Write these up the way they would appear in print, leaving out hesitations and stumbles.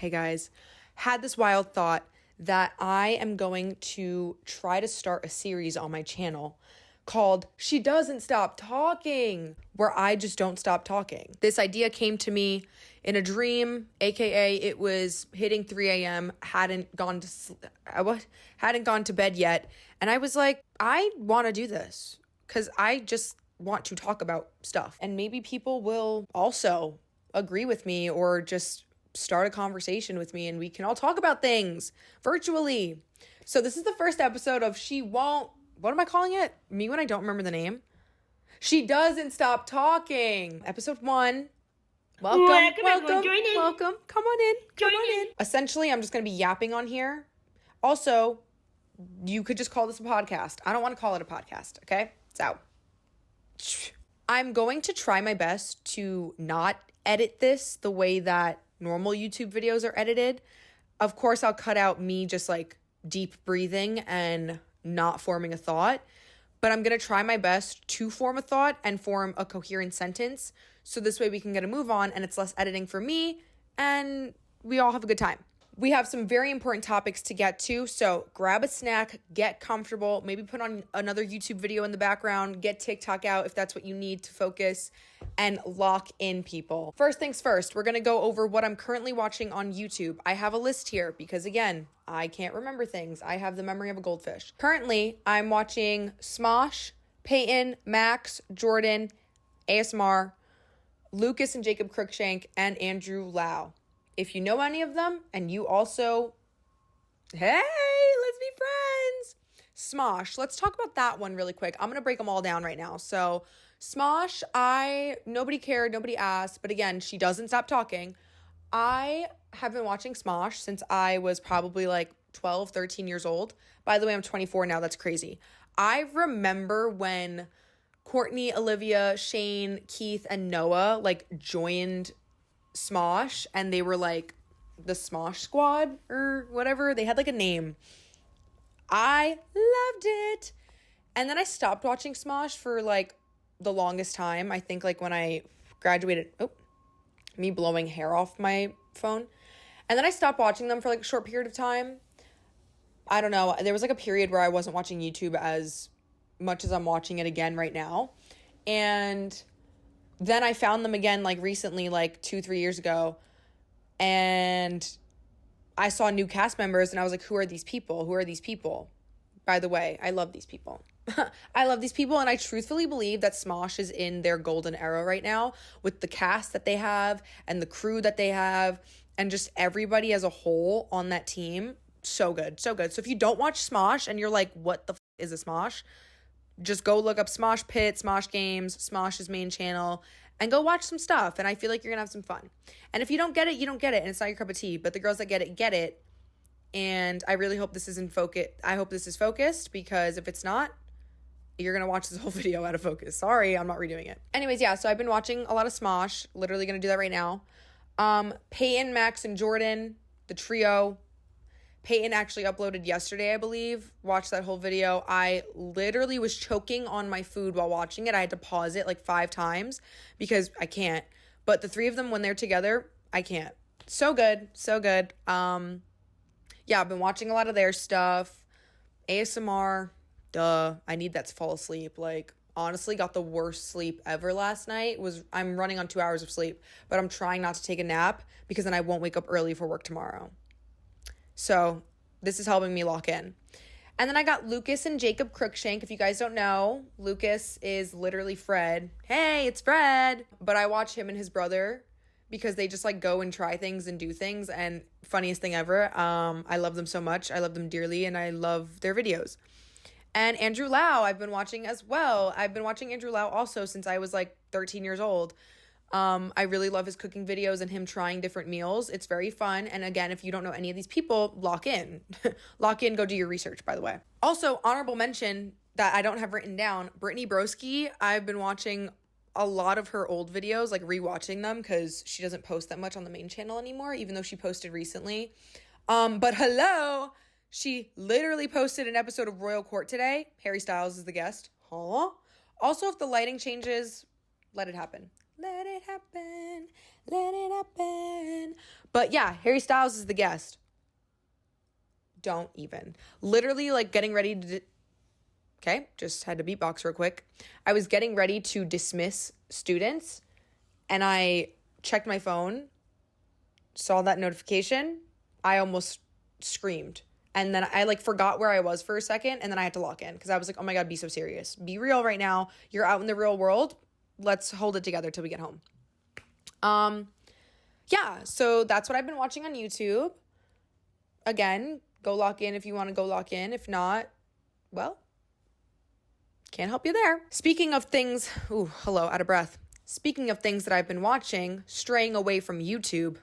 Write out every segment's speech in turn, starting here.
Hey guys, had this wild thought that I am going to try to start a series on my channel called She Doesn't Stop Talking, where I just don't stop talking. This idea came to me in a dream, aka it was hitting 3 a.m., hadn't gone to bed yet, and I was like, I want to do this because I just want to talk about stuff, and maybe people will also agree with me or just start a conversation with me and we can all talk about things virtually. So this is the first episode of what am I calling it? Me when I don't remember the name. She Doesn't Stop Talking. Episode 1. Welcome. Come on in. Essentially, I'm just going to be yapping on here. Also, you could just call this a podcast. I don't want to call it a podcast, okay? It's out. I'm going to try my best to not edit this the way that normal YouTube videos are edited. Of course, I'll cut out me just like deep breathing and not forming a thought, but I'm going to try my best to form a thought and form a coherent sentence. So this way we can get a move on and it's less editing for me and we all have a good time. We have some very important topics to get to, so grab a snack, get comfortable, maybe put on another YouTube video in the background, get TikTok out if that's what you need to focus, and lock in, people. First things first, we're going to go over what I'm currently watching on YouTube. I have a list here because, again, I can't remember things. I have the memory of a goldfish. Currently, I'm watching Smosh, Peyton, Max, Jordan, ASMR, Lucas and Jacob Cruikshank, and Andrew Lau. If you know any of them and you also, hey, let's be friends. Smosh, let's talk about that one really quick. I'm going to break them all down right now. So Smosh, nobody cared, nobody asked, but again, she doesn't stop talking. I have been watching Smosh since I was probably like 12, 13 years old. By the way, I'm 24 now. That's crazy. I remember when Courtney, Olivia, Shane, Keith, and Noah like joined Smosh and they were like the Smosh Squad or whatever. They had like a name. I loved it. And then I stopped watching Smosh for like the longest time. I think like when I graduated, me blowing hair off my phone. And then I stopped watching them for like a short period of time. I don't know. There was like a period where I wasn't watching YouTube as much as I'm watching it again right now. And then I found them again like recently, like 2-3 years ago. And I saw new cast members and I was like, who are these people? Who are these people? By the way, I love these people. I love these people, and I truthfully believe that Smosh is in their golden era right now with the cast that they have and the crew that they have and just everybody as a whole on that team. So good, so good. So if you don't watch Smosh and you're like, what the is a Smosh? Just go look up Smosh Pit, Smosh Games, Smosh's main channel, and go watch some stuff. And I feel like you're going to have some fun. And if you don't get it, you don't get it, and it's not your cup of tea. But the girls that get it, get it. And I really hope this is in focus. I hope this is focused, because if it's not, you're going to watch this whole video out of focus. Sorry, I'm not redoing it. Anyways, yeah, so I've been watching a lot of Smosh. Literally going to do that right now. Peyton, Max, and Jordan, the trio. Peyton actually uploaded yesterday, I believe. Watched that whole video. I literally was choking on my food while watching it. I had to pause it like 5 times because I can't. But the 3 of them, when they're together, I can't. So good. So good. Yeah, I've been watching a lot of their stuff. ASMR. Duh. I need that to fall asleep. Like, honestly, got the worst sleep ever last night. I'm running on 2 hours of sleep, but I'm trying not to take a nap because then I won't wake up early for work tomorrow. So this is helping me lock in. And then I got Lucas and Jacob Cruikshank. If you guys don't know, Lucas is literally Fred. Hey, it's Fred. But I watch him and his brother because they just like go and try things and do things. And funniest thing ever, I love them so much. I love them dearly and I love their videos. And Andrew Lau, I've been watching as well. I've been watching Andrew Lau also since I was like 13 years old. I really love his cooking videos and him trying different meals. It's very fun. And again, if you don't know any of these people, lock in. Lock in, go do your research, by the way. Also, honorable mention that I don't have written down, Brittany Broski. I've been watching a lot of her old videos, like rewatching them because she doesn't post that much on the main channel anymore, even though she posted recently. But hello, she literally posted an episode of Royal Court today. Harry Styles is the guest. Huh? Also, if the lighting changes, let it happen. Let it happen. Let it happen. But yeah, Harry Styles is the guest. Don't even. Literally, like, getting ready to... Okay, just had to beatbox real quick. I was getting ready to dismiss students, and I checked my phone, saw that notification. I almost screamed. And then I, like, forgot where I was for a second, and then I had to lock in because I was like, oh my God, be so serious. Be real right now. You're out in the real world. Let's hold it together till we get home. Yeah, so that's what I've been watching on YouTube. Again, go lock in if you want to go lock in. If not, well, can't help you there. Speaking of things, out of breath. Speaking of things that I've been watching, straying away from YouTube,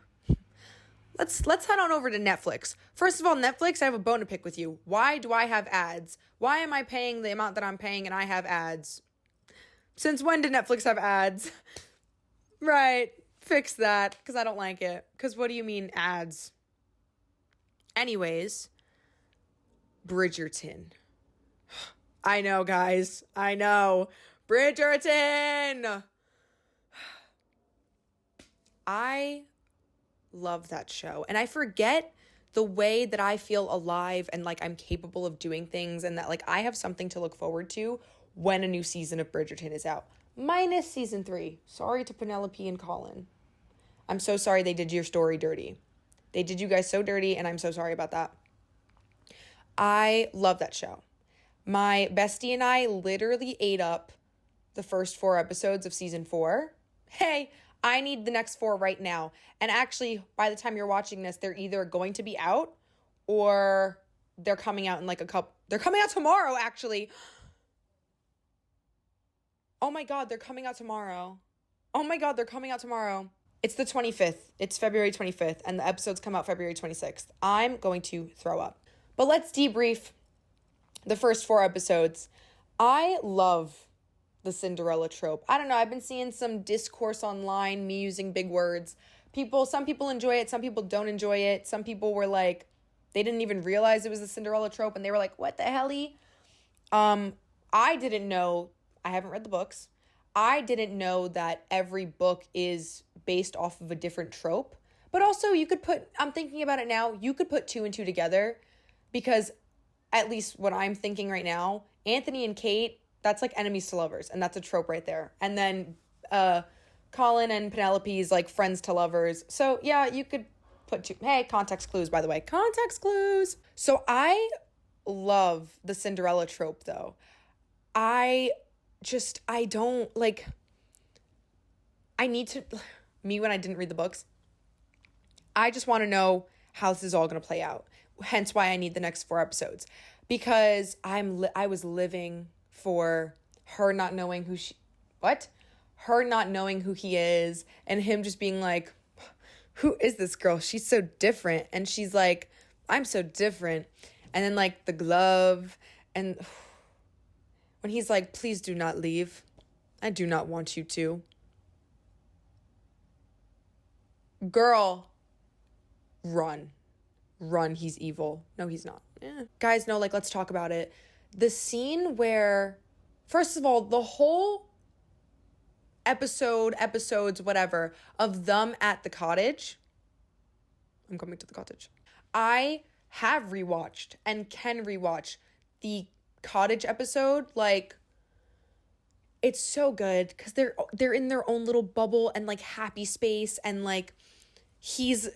let's head on over to Netflix. First of all, Netflix, I have a bone to pick with you. Why do I have ads? Why am I paying the amount that I'm paying and I have ads? Since when did Netflix have ads? Right, fix that, because I don't like it. Because what do you mean ads? Anyways, Bridgerton. I know, guys. I know. Bridgerton! I love that show. And I forget the way that I feel alive and like I'm capable of doing things and that like I have something to look forward to when a new season of Bridgerton is out. Minus season 3. Sorry to Penelope and Colin. I'm so sorry they did your story dirty. They did you guys so dirty, and I'm so sorry about that. I love that show. My bestie and I literally ate up the first 4 episodes of season 4. Hey, I need the next 4 right now. And actually, by the time you're watching this, they're either going to be out or they're coming out in like a couple. They're coming out tomorrow, actually. Oh my God, they're coming out tomorrow. It's the 25th. It's February 25th, and the episodes come out February 26th. I'm going to throw up. But let's debrief the first 4 episodes. I love the Cinderella trope. I don't know. I've been seeing some discourse online, me using big words. Some people enjoy it. Some people don't enjoy it. Some people were like, they didn't even realize it was the Cinderella trope, and they were like, what the helly? I didn't know. I haven't read the books. I didn't know that every book is based off of a different trope. But also I'm thinking about it now, you could put 2 and 2 together because at least what I'm thinking right now, Anthony and Kate, that's like enemies to lovers, and that's a trope right there. And then Colin and Penelope's like friends to lovers. So yeah, you could put 2. Hey, context clues, by the way. Context clues. So I love the Cinderella trope though. When I didn't read the books, I just want to know how this is all going to play out. Hence why I need the next 4 episodes, because I was living for her not knowing her not knowing who he is, and him just being like, who is this girl? She's so different. And she's like, I'm so different. And then like the glove, and when he's like, please do not leave. I do not want you to. Girl, run. Run, he's evil. No, he's not. Guys, no, like, let's talk about it. The scene where, first of all, the whole episodes, whatever, of them at the cottage. I'm coming to the cottage. I have rewatched and can rewatch the cottage episode. Like, it's so good because they're in their own little bubble and like happy space, and like he's,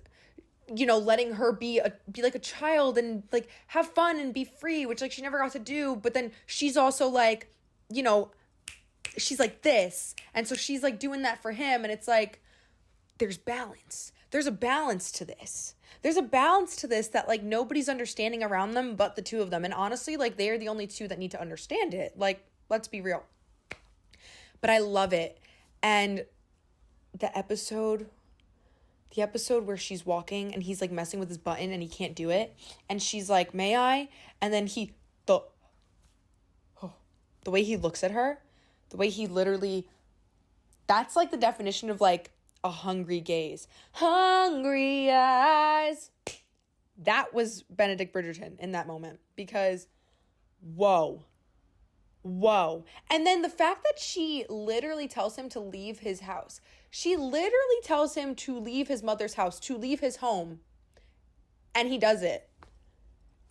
you know, letting her be like a child and like have fun and be free, which like she never got to do. But then she's also like, you know, she's like this, and so she's like doing that for him, and it's like there's balance. There's a balance to this. There's a balance to this that like nobody's understanding around them but the 2 of them. And honestly, like they're the only 2 that need to understand it. Like, let's be real. But I love it. And the episode where she's walking and he's like messing with his button and he can't do it, and she's like, may I? And then the way he looks at her, the way he literally, that's like the definition of like a hungry gaze. Hungry eyes. That was Benedict Bridgerton in that moment, because whoa, Whoa. And then the fact that she literally tells him to leave his house. She literally tells him to leave his mother's house, to leave his home. And he does it.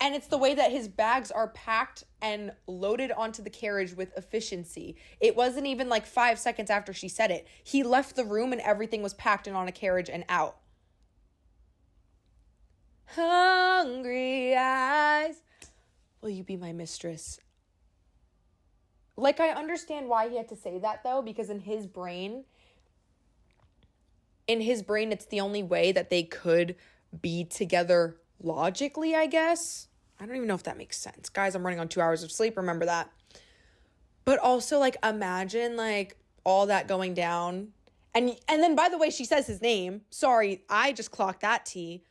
And it's the way that his bags are packed and loaded onto the carriage with efficiency. It wasn't even like 5 seconds after she said it. He left the room and everything was packed and on a carriage and out. Hungry eyes, will you be my mistress? Like, I understand why he had to say that, though, because in his brain, it's the only way that they could be together logically, I guess. I don't even know if that makes sense. Guys, I'm running on 2 hours of sleep. Remember that. But also, like, imagine, like, all that going down. And then, by the way, she says his name. Sorry, I just clocked that T.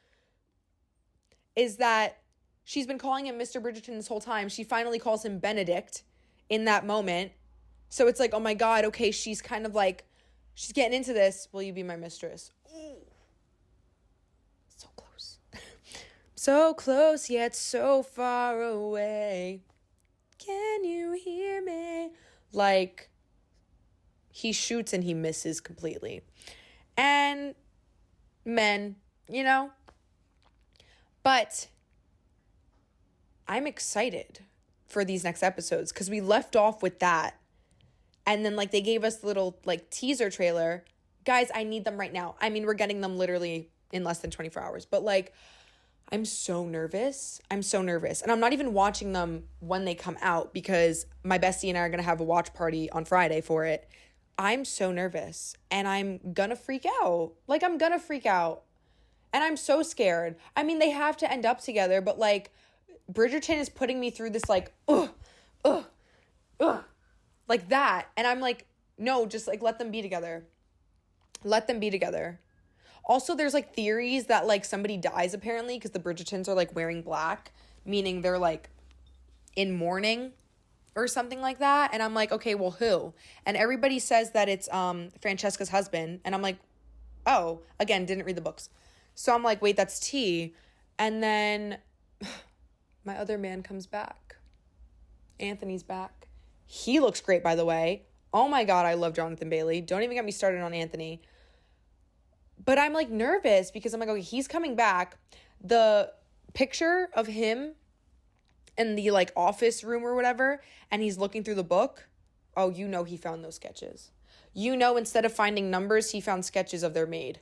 Is that she's been calling him Mr. Bridgerton this whole time. She finally calls him Benedict in that moment. So it's like, oh my God, okay, she's kind of like, she's getting into this. Will you be my mistress? Ooh. So close. So close, yet so far away. Can you hear me? Like, he shoots and he misses completely. And men, you know? But I'm excited for these next episodes because we left off with that. And then, like, they gave us a little, like, teaser trailer. Guys, I need them right now. I mean, we're getting them literally in less than 24 hours. But, like, I'm so nervous. And I'm not even watching them when they come out because my bestie and I are going to have a watch party on Friday for it. I'm so nervous. And I'm going to freak out. Like, I'm going to freak out. And I'm so scared. I mean, they have to end up together, but, like, Bridgerton is putting me through this, like, like that. And I'm like, no, just, like, let them be together. Let them be together. Also, there's, like, theories that, like, somebody dies, apparently, because the Bridgertons are, like, wearing black, meaning they're, like, in mourning or something like that. And I'm like, okay, well, who? And everybody says that it's Francesca's husband. And I'm like, oh, again, didn't read the books. So I'm like, wait, that's T. And then my other man comes back. Anthony's back. He looks great, by the way. Oh my God, I love Jonathan Bailey. Don't even get me started on Anthony. But I'm, like, nervous because I'm like, okay, he's coming back. The picture of him in the, like, office room or whatever, and he's looking through the book. Oh, you know he found those sketches. You know, instead of finding numbers, he found sketches of their maid.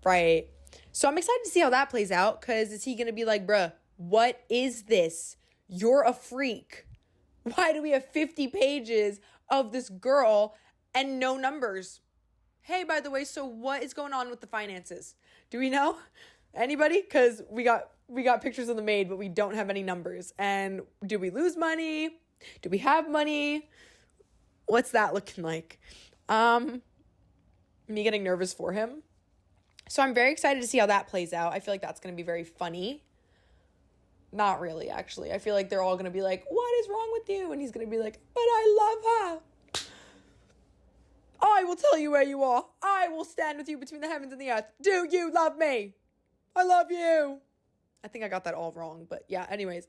Right. So I'm excited to see how that plays out, because is he going to be like, bruh, what is this? You're a freak. Why do we have 50 pages of this girl and no numbers? Hey, by the way, so what is going on with the finances? Do we know? Anybody? Because we got pictures of the maid, but we don't have any numbers. And do we lose money? Do we have money? What's that looking like? Me getting nervous for him. So I'm very excited to see how that plays out. I feel like that's going to be very funny. Not really, actually. I feel like they're all going to be like, what is wrong with you? And he's going to be like, but I love her. I will tell you where you are. I will stand with you between the heavens and the earth. Do you love me? I love you. I think I got that all wrong. But yeah, anyways.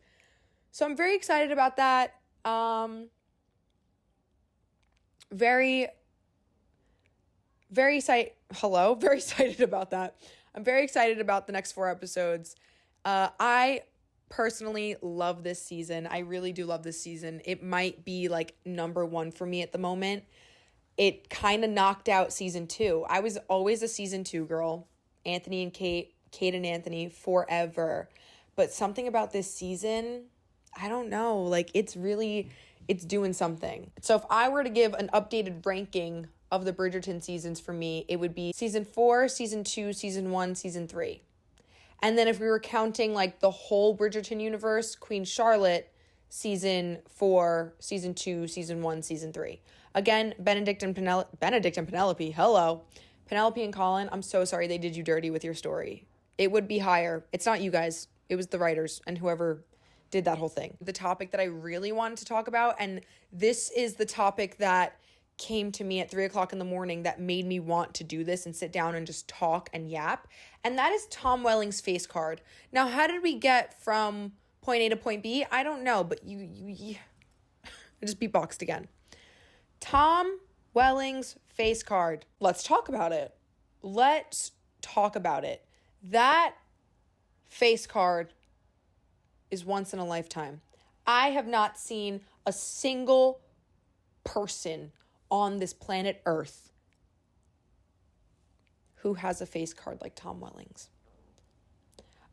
So I'm very excited about that. Very excited about that. I'm very excited about the next 4 episodes. I personally love this season. I really do love this season. It might be, like, number 1 for me at the moment. It kind of knocked out season 2. I was always a season 2 girl. Anthony and Kate and Anthony forever. But something about this season, I don't know. Like, it's doing something. So if I were to give an updated ranking of the Bridgerton seasons for me, it would be season 4, season 2, season 1, season 3. And then if we were counting, like, the whole Bridgerton universe, Queen Charlotte, season 4, season 2, season 1, season 3. Again, Benedict and Penelope, hello. Penelope and Colin, I'm so sorry they did you dirty with your story. It would be higher. It's not you guys. It was the writers and whoever did that whole thing. The topic that I really wanted to talk about, and this is the topic that came to me at 3 o'clock in the morning that made me want to do this and sit down and just talk and yap. And that is Tom Welling's face card. Now, how did we get from point A to point B? I don't know, but I just beatboxed again. Tom Welling's face card. Let's talk about it. That face card is once in a lifetime. I have not seen a single person on this planet Earth who has a face card like Tom Welling's.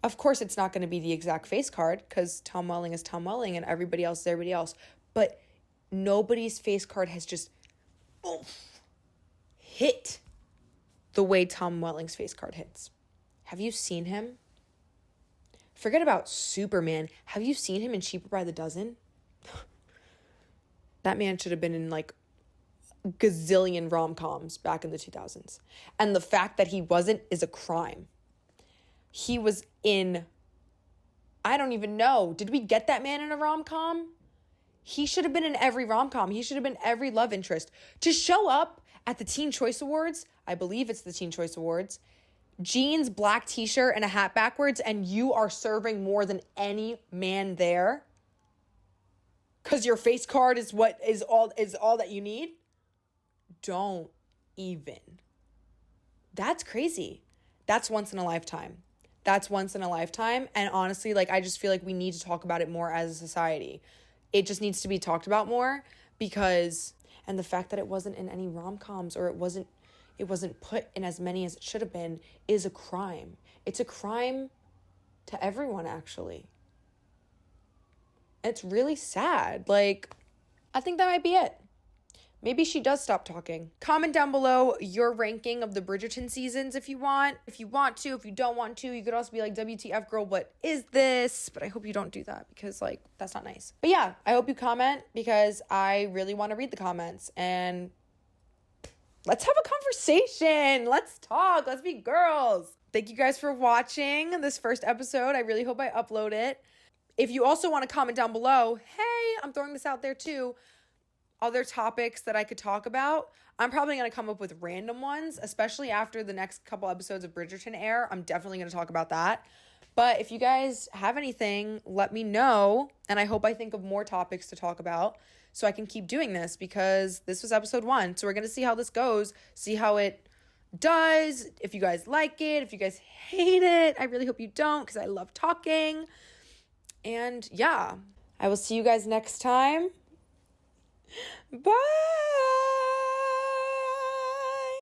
Of course, it's not going to be the exact face card because Tom Welling is Tom Welling and everybody else is everybody else. But nobody's face card has just hit the way Tom Welling's face card hits. Have you seen him? Forget about Superman. Have you seen him in Cheaper by the Dozen? That man should have been in like gazillion rom-coms back in the 2000s. And the fact that he wasn't is a crime. He was in, I don't even know. Did we get that man in a rom-com? He should have been in every rom-com. He should have been every love interest. To show up at the Teen Choice Awards, I believe it's the Teen Choice Awards, jeans, black t-shirt, and a hat backwards, and you are serving more than any man there because your face card is what is all that you need. Don't even. That's crazy. That's once in a lifetime. And honestly, like, I just feel like we need to talk about it more as a society. It just needs to be talked about more because, and the fact that it wasn't in any rom-coms or it wasn't put in as many as it should have been is a crime. It's a crime to everyone, actually. It's really sad. Like, I think that might be it. Maybe she does stop talking. Comment down below your ranking of the Bridgerton seasons if you want. If you want to, if you don't want to, you could also be like, WTF girl, what is this? But I hope you don't do that because like, that's not nice. But yeah, I hope you comment because I really want to read the comments and let's have a conversation. Let's talk. Let's be girls. Thank you guys for watching this first episode. I really hope I upload it. If you also want to comment down below, hey, I'm throwing this out there too, other topics that I could talk about. I'm probably going to come up with random ones, especially after the next couple episodes of Bridgerton air. I'm definitely going to talk about that. But if you guys have anything, let me know. And I hope I think of more topics to talk about so I can keep doing this because this was episode 1. So we're going to see how this goes, see how it does, if you guys like it, if you guys hate it. I really hope you don't because I love talking. And yeah, I will see you guys next time. Bye.